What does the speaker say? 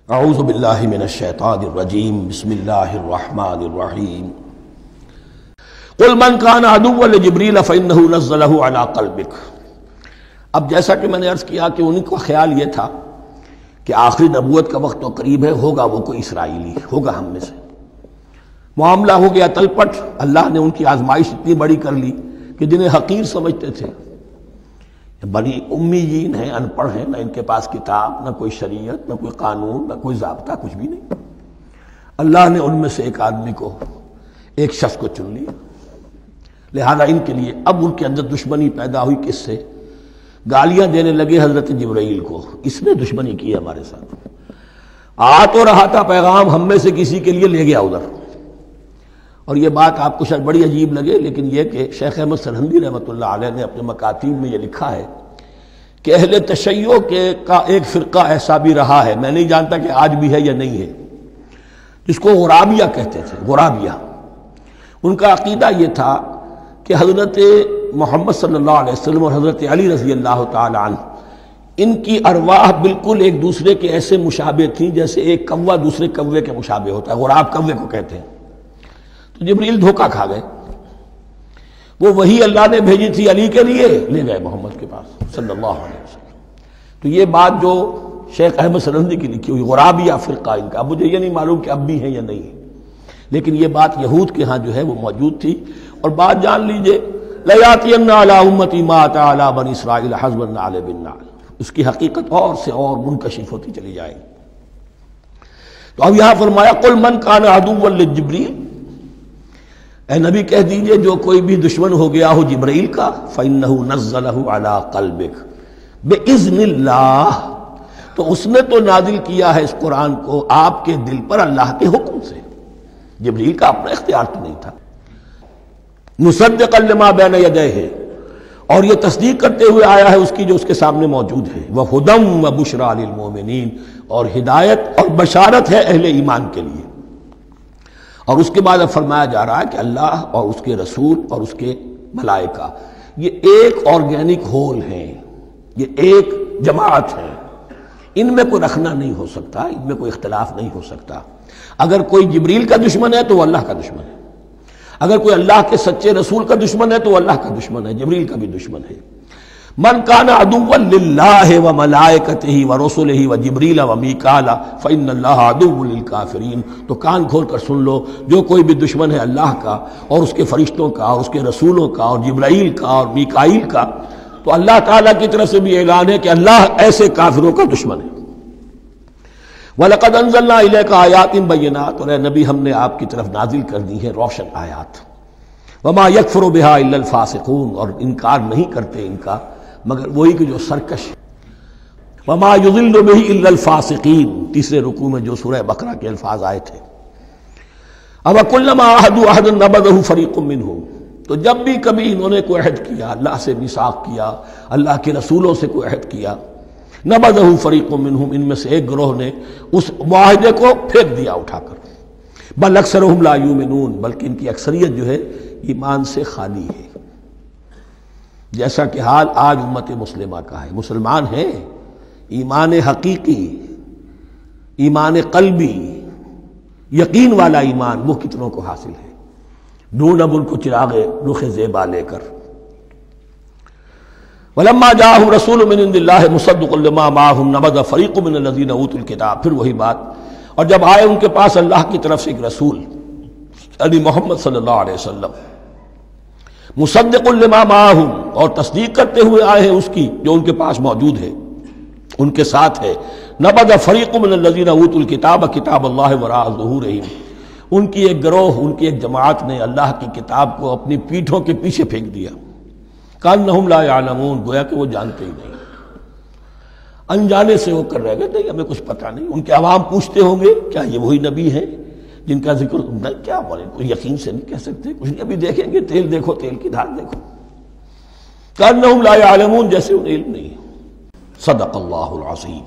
اعوذ باللہ من الشیطان الرجیم بسم اللہ الرحمن الرحیم قل من کان عدوا لجبریل فإنہ نزلہ علی قلبک۔ اب جیسا کہ میں نے عرض کیا کہ ان کا خیال یہ تھا کہ آخری نبوت کا وقت تو قریب ہے، ہوگا وہ کوئی اسرائیلی، ہوگا ہم میں سے۔ معاملہ ہو گیا تلپٹ، اللہ نے ان کی آزمائش اتنی بڑی کر لی کہ جنہیں حقیر سمجھتے تھے، بڑی امیین ہیں، ان پڑھ ہیں، نہ ان کے پاس کتاب، نہ کوئی شریعت، نہ کوئی قانون، نہ کوئی ضابطہ، کچھ بھی نہیں۔ اللہ نے ان میں سے ایک آدمی کو، ایک شخص کو چن لیا، لہذا ان کے لیے اب ان کے اندر دشمنی پیدا ہوئی۔ کس سے؟ گالیاں دینے لگے حضرت جبرائیل کو، اس نے دشمنی کی ہمارے ساتھ، آ تو رہا تھا پیغام ہم میں سے کسی کے لیے، لے گیا ادھر۔ اور یہ بات آپ کو شاید بڑی عجیب لگے، لیکن یہ کہ شیخ احمد سرہندی رحمۃ اللہ علیہ نے اپنے مکاتیب میں یہ لکھا ہے کہ اہل تشیع کا ایک فرقہ ایسا بھی رہا ہے، میں نہیں جانتا کہ آج بھی ہے یا نہیں ہے، جس کو غرابیہ کہتے تھے۔ غرابیہ، ان کا عقیدہ یہ تھا کہ حضرت محمد صلی اللہ علیہ وسلم اور حضرت علی رضی اللہ تعالی عنہ، ان کی ارواح بالکل ایک دوسرے کے ایسے مشابہ تھیں جیسے ایک کوا دوسرے کوے کے مشابہ ہوتا ہے، غراب کوے کو کہتے ہیں۔ تو جبریل دھوکہ کھا گئے، وہ وہی اللہ نے بھیجی تھی علی کے لیے، لے گئے محمد کے پاس صلی اللہ علیہ وسلم۔ تو یہ بات جو شیخ احمد سرہندی کی لکھی ہوئی غرابیہ فرقہ ان کا، مجھے یہ نہیں معلوم کہ اب بھی ہے یا نہیں ہے، لیکن یہ بات یہود کے ہاں جو ہے وہ موجود تھی۔ اور بات جان لیجئے، لَيَأْتِيَنَّ عَلَىٰ أُمَّتِي مَا أَتَىٰ عَلَىٰ بَنِي إِسْرَائِيلَ حَسْبَ النَّعْلِ بِالنَّعْلِ، اس کی حقیقت اور سے اور منکشف ہوتی چلی جائے گی۔ تو اب یہاں فرمایا قُلْ مَنْ كَانَ عَدُوًّا لِجِبْرِيلَ، اے نبی کہہ دیجئے جو کوئی بھی دشمن ہو گیا ہو جبرائیل کا، فَإِنَّهُ نَزَّلَهُ عَلَىٰ قَلْبِكَ بِإِذْنِ اللَّهِ، تو اس نے تو نازل کیا ہے اس قرآن کو آپ کے دل پر اللہ کے حکم سے، جبرائیل کا اپنا اختیار تو نہیں تھا۔ مُصَدِّقًا لِمَا بَيْنَ يَدَيْهِ، اور یہ تصدیق کرتے ہوئے آیا ہے اس کی جو اس کے سامنے موجود ہے، وَهُدًى وَبُشْرَىٰ لِلْمُؤْمِنِينَ، اور ہدایت اور بشارت ہے اہل ایمان کے لیے۔ اور اس کے بعد اب فرمایا جا رہا ہے کہ اللہ اور اس کے رسول اور اس کے ملائکہ یہ ایک آرگینک ہول ہیں، یہ ایک جماعت ہے، ان میں کوئی رکھنا نہیں ہو سکتا، ان میں کوئی اختلاف نہیں ہو سکتا۔ اگر کوئی جبریل کا دشمن ہے تو وہ اللہ کا دشمن ہے، اگر کوئی اللہ کے سچے رسول کا دشمن ہے تو وہ اللہ کا دشمن ہے، جبریل کا بھی دشمن ہے۔ من کان عدوا للہ وملائکتہ ورسلہ وجبریل ومیکال فإن اللہ عدو للکافرین، تو کان کھول کر سن لو، جو کوئی بھی دشمن ہے اللہ کا اور اس کے فرشتوں کا اور اس کے رسولوں کا اور جبرائیل کا اور میکائیل کا، تو اللہ تعالیٰ کی طرف سے بھی اعلان ہے کہ اللہ ایسے کافروں کا دشمن ہے۔ وَلَقَدْ أَنزَلْنَا إِلَيْكَ آيَاتٍ بَيِّنَاتٍ، اور اے نبی ہم نے آپ کی طرف نازل کر دی ہیں روشن آیات۔ وَمَا يَكْفُرُ بِهَا إِلَّا الْفَاسِقُونَ، اور انکار نہیں کرتے ان کا مگر وہی کہ جو سرکش۔ وَمَا يُضِلُّ بِهِ إِلَّا الْفَاسِقِينَ، تیسرے رکوع میں جو سورہ بقرہ کے الفاظ آئے تھے۔ أَوَكُلَّمَا عَاهَدُوا عَهْدًا نَبَذَهُ فَرِيقٌ مِّنْهُمْ، تو جب بھی کبھی انہوں نے کوئی عہد کیا، اللہ سے میثاق کیا، اللہ کے رسولوں سے کوئی عہد کیا، نَبَذَهُ فَرِيقٌ مِّنْهُمْ، ان میں سے ایک گروہ نے اس معاہدے کو پھینک دیا اٹھا کر۔ بل اکثرهم لا يؤمنون، بلکہ ان کی اکثریت جو ہے ایمان سے خالی ہے، جیسا کہ حال آج امت مسلمہ کا ہے۔ مسلمان ہیں، ایمان حقیقی، ایمان قلبی، یقین والا ایمان وہ کتنوں کو حاصل ہے؟ ڈھونڈ اب ان کو چراغ رخ زیبا لے کر۔ وَلَمَّا جَاءَهُمْ رَسُولٌ مِّنْ عِندِ اللَّهِ مُصَدِّقٌ لِّمَا مَعَهُمْ نَبَذَ فَرِيقٌ مِّنَ الَّذِينَ أُوتُوا الْكِتَابَ، پھر وہی بات، اور جب آئے ان کے پاس اللہ کی طرف سے ایک رسول یعنی محمد صلی اللہ علیہ وسلم، مصدق لما معہم، اور تصدیق کرتے ہوئے آئے ہیں اس کی جو ان کے پاس موجود ہے، ان کے ساتھ ہے، نبذ فریق من الذین اوتوا الکتاب کتاب اللہ وراء ظہورہم، ان کی ایک گروہ، ان کی ایک جماعت نے اللہ کی کتاب کو اپنی پیٹھوں کے پیچھے پھینک دیا، کانہم لا یعلمون، گویا کہ وہ جانتے ہی نہیں، انجانے سے وہ کر رہے گئے، نہیں ہمیں کچھ پتہ نہیں۔ ان کے عوام پوچھتے ہوں گے کیا یہ وہی نبی ہیں جن کا ذکر نہیں، کیا بولیں، کوئی یقین سے نہیں کہہ سکتے، کچھ نہیں، ابھی دیکھیں گے، تیل دیکھو، تیل کی دھار دیکھو، کانہم لا یعلمون، جیسے انہیں علم نہیں ہے۔ صدق اللہ العظیم۔